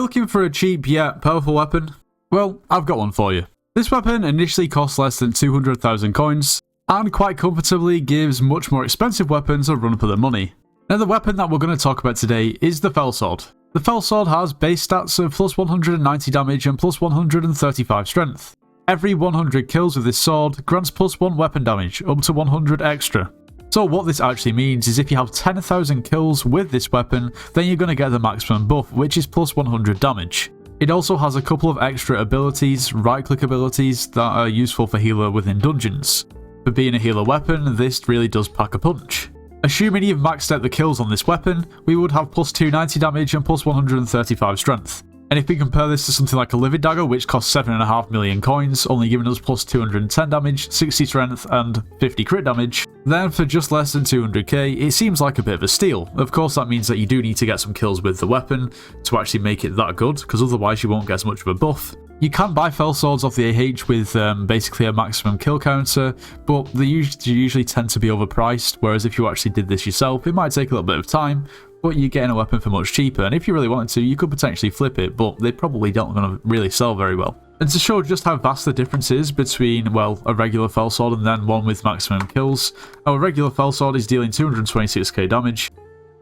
looking for a cheap yet powerful weapon? Well, I've got one for you. This weapon initially costs less than 200,000 coins, and quite comfortably gives much more expensive weapons a run for their money. Now the weapon that we're going to talk about today is the Fel Sword. The Fel Sword has base stats of plus 190 damage and plus 135 strength. Every 100 kills with this sword grants plus 1 weapon damage, up to 100 extra. So what this actually means is if you have 10,000 kills with this weapon, then you're going to get the maximum buff, which is plus 100 damage. It also has a couple of extra abilities, right-click abilities, that are useful for healer within dungeons. For being a healer weapon, this really does pack a punch. Assuming you've maxed out the kills on this weapon, we would have plus 290 damage and plus 135 strength. And if we compare this to something like a Livid Dagger, which costs 7.5 million coins, only giving us plus 210 damage, 60 strength, and 50 crit damage, then for just less than 200k, it seems like a bit of a steal. Of course, that means that you do need to get some kills with the weapon to actually make it that good, because otherwise you won't get as much of a buff. You can buy Fel Swords off the AH with basically a maximum kill counter, but they usually tend to be overpriced, whereas if you actually did this yourself, it might take a little bit of time, but you're getting a weapon for much cheaper, and if you really wanted to, you could potentially flip it, but they probably don't going to really sell very well. And to show just how vast the difference is between, well, a regular Fel Sword and then one with maximum kills, our regular Fel Sword is dealing 226k damage.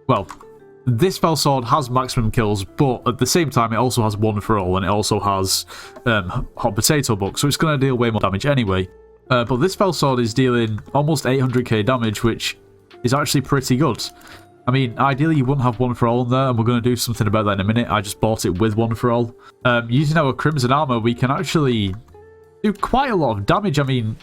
Well, this Fel Sword has maximum kills, but at the same time it also has one for all, and it also has Hot Potato Buck, so it's going to deal way more damage anyway. But this Fel Sword is dealing almost 800k damage, which is actually pretty good. I mean, ideally you wouldn't have one for all in there, and we're going to do something about that in a minute. I just bought it with one for all. Using our Crimson Armor, we can actually do quite a lot of damage. I mean,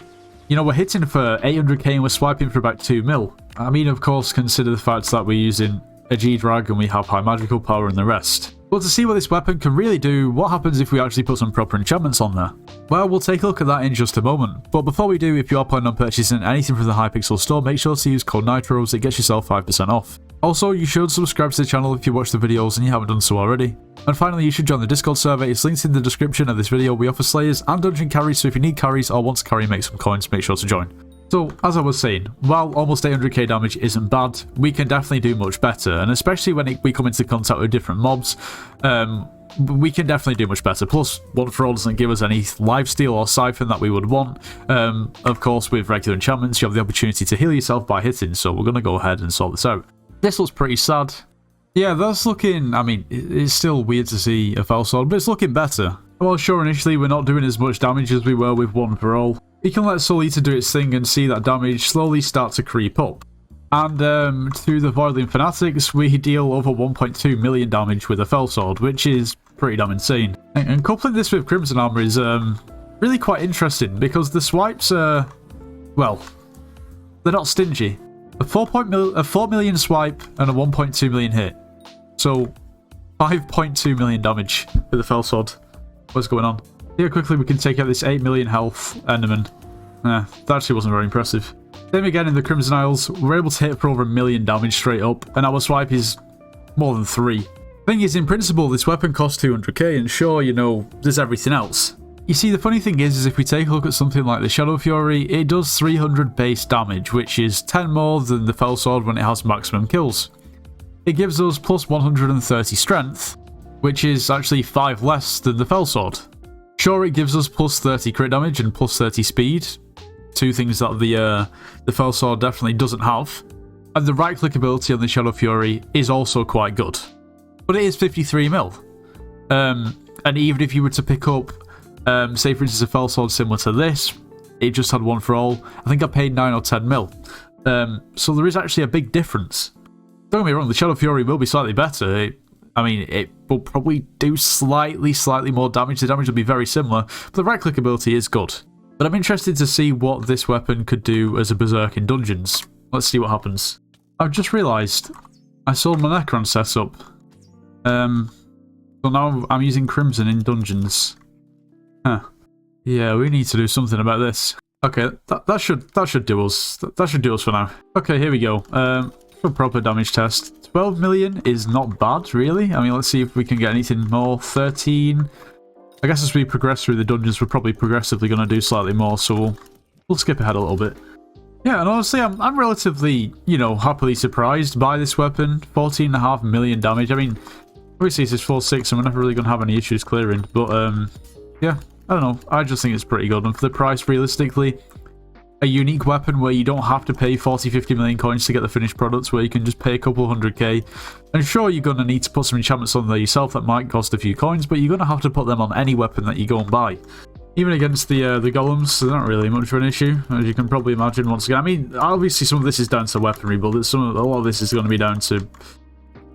you know, we're hitting for 800k and we're swiping for about 2 mil. I mean, of course, consider the fact that we're using a G-Drag and we have high magical power and the rest. But to see what this weapon can really do, what happens if we actually put some proper enchantments on there? Well, we'll take a look at that in just a moment. But before we do, if you are planning on purchasing anything from the Hypixel store, make sure to use code NITROS, it gets yourself 5% off. Also, you should subscribe to the channel if you watch the videos and you haven't done so already. And finally, you should join the Discord server, it's linked in the description of this video. We offer slayers and dungeon carries, so if you need carries or want to carry and make some coins, make sure to join. So, as I was saying, while almost 800k damage isn't bad, we can definitely do much better, and especially when we come into contact with different mobs, we can definitely do much better. Plus, One for All doesn't give us any lifesteal or siphon that we would want. Of course, with regular enchantments, you have the opportunity to heal yourself by hitting, so we're going to go ahead and sort this out. This looks pretty sad. Yeah, that's looking, I mean, it's still weird to see a Fel Sword, but it's looking better. Well, sure, initially we're not doing as much damage as we were with One for All. We can let Soul Eater do its thing and see that damage slowly start to creep up. And through the Voidling Fanatics, we deal over 1.2 million damage with a Fel Sword, which is pretty damn insane. And coupling this with Crimson Armor is really quite interesting, because the swipes are, well, they're not stingy. A 4 million swipe and a 1.2 million hit. So 5.2 million damage with the Fel Sword. What's going on? Here quickly we can take out this 8 million health Enderman. That actually wasn't very impressive. Same again in the Crimson Isles, we're able to hit for over 1 million damage straight up, and our swipe is more than 3. Thing is, in principle, this weapon costs 200k, and sure, you know, there's everything else. You see, the funny thing is if we take a look at something like the Shadow Fury, it does 300 base damage, which is 10 more than the Fel Sword when it has maximum kills. It gives us plus 130 strength, which is actually 5 less than the Fel Sword. Sure, it gives us plus 30 crit damage and plus 30 speed, two things that the Fel Sword definitely doesn't have. And the right click ability on the Shadow Fury is also quite good. But it is 53 mil. And even if you were to pick up, say for instance a Fel Sword similar to this, it just had One for All, I think I paid 9 or 10 mil. So there is actually a big difference. Don't get me wrong, the Shadow Fury will be slightly better. I mean, it will probably do slightly more damage. The damage will be very similar, but the right-click ability is good. But I'm interested to see what this weapon could do as a Berserk in dungeons. Let's see what happens. I've just realised I sold my Necron setup. So now I'm using Crimson in dungeons. Huh. Yeah, we need to do something about this. Okay, that should do us. That should do us for now. Okay, here we go. For a proper damage test. 12 million is not bad, really. I mean, let's see if we can get anything more. 13. I guess as we progress through the dungeons, we're probably progressively going to do slightly more, so we'll skip ahead a little bit. Yeah, and honestly, I'm relatively, you know, happily surprised by this weapon. 14.5 million damage. I mean, Obviously, this is 4.6 and we're never really going to have any issues clearing. But, yeah, I don't know. I just think it's pretty good. And for the price, realistically, a unique weapon where you don't have to pay 40-50 million coins to get the finished products, where you can just pay a couple 100k. And sure, you're going to need to put some enchantments on there yourself that might cost a few coins, but you're going to have to put them on any weapon that you go and buy. Even against the golems, they're not really much of an issue, as you can probably imagine. Once again, I mean, obviously some of this is down to weaponry, but a lot of this is going to be down to,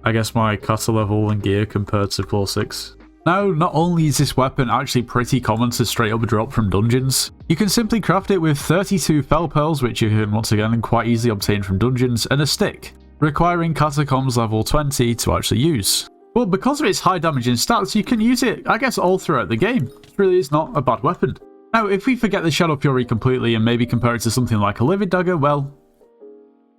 I guess, my kata level and gear compared to 4.6. Now, not only is this weapon actually pretty common to straight up drop from dungeons, you can simply craft it with 32 Fel Pearls, which you can once again quite easily obtain from dungeons, and a stick, requiring Catacombs level 20 to actually use. But because of its high damage and stats, you can use it, I guess, all throughout the game. It really is not a bad weapon. Now, if we forget the Shadow Fury completely and maybe compare it to something like a Livid Dagger, well,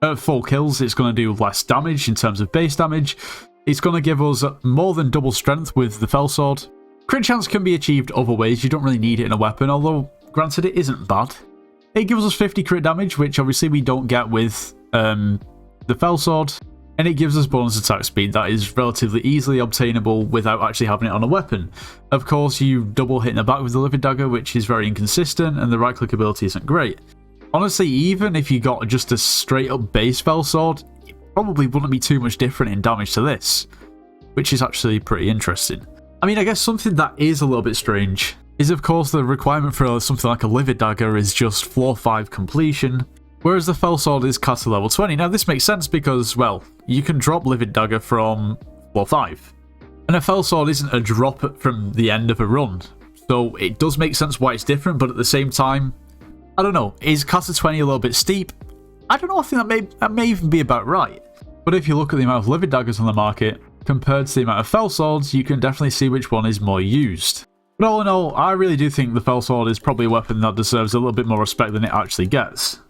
at 4 kills, it's going to do less damage in terms of base damage. It's going to give us more than double strength with the Fel Sword. Crit chance can be achieved other ways, you don't really need it in a weapon, although granted it isn't bad. It gives us 50 crit damage, which obviously we don't get with the Fel Sword, and it gives us bonus attack speed that is relatively easily obtainable without actually having it on a weapon. Of course, you double hit in the back with the Livid Dagger, which is very inconsistent, and the right click ability isn't great. Honestly, even if you got just a straight up base Fel Sword, probably wouldn't be too much different in damage to this, which is actually pretty interesting. I mean, I guess something that is a little bit strange is, of course, the requirement for something like a Livid Dagger is just floor 5 completion, whereas the Fel Sword is kata level 20. Now, this makes sense because, well, you can drop Livid Dagger from floor 5, and a Fel Sword isn't a drop from the end of a run, so it does make sense why it's different, but at the same time, I don't know, is kata 20 a little bit steep? I don't know, I think that may even be about right. But if you look at the amount of Livid Daggers on the market, compared to the amount of Fel Swords, you can definitely see which one is more used. But all in all, I really do think the Fel Sword is probably a weapon that deserves a little bit more respect than it actually gets.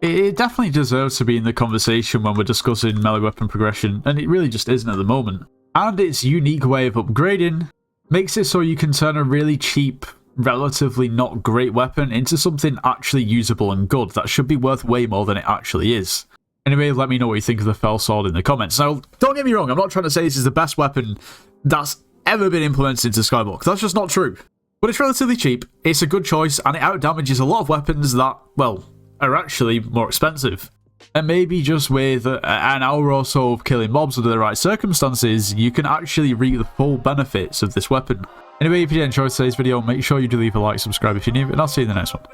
It definitely deserves to be in the conversation when we're discussing melee weapon progression, and it really just isn't at the moment. And its unique way of upgrading makes it so you can turn a really cheap, relatively not great weapon into something actually usable and good that should be worth way more than it actually is. Anyway, let me know what you think of the Fel Sword in the comments. Now, don't get me wrong, I'm not trying to say this is the best weapon that's ever been implemented into Skyblock. That's just not true. But it's relatively cheap, it's a good choice, and it outdamages a lot of weapons that, well, are actually more expensive. And maybe just with an hour or so of killing mobs under the right circumstances, you can actually reap the full benefits of this weapon. Anyway, if you did enjoy today's video, make sure you do leave a like, subscribe if you're new, and I'll see you in the next one.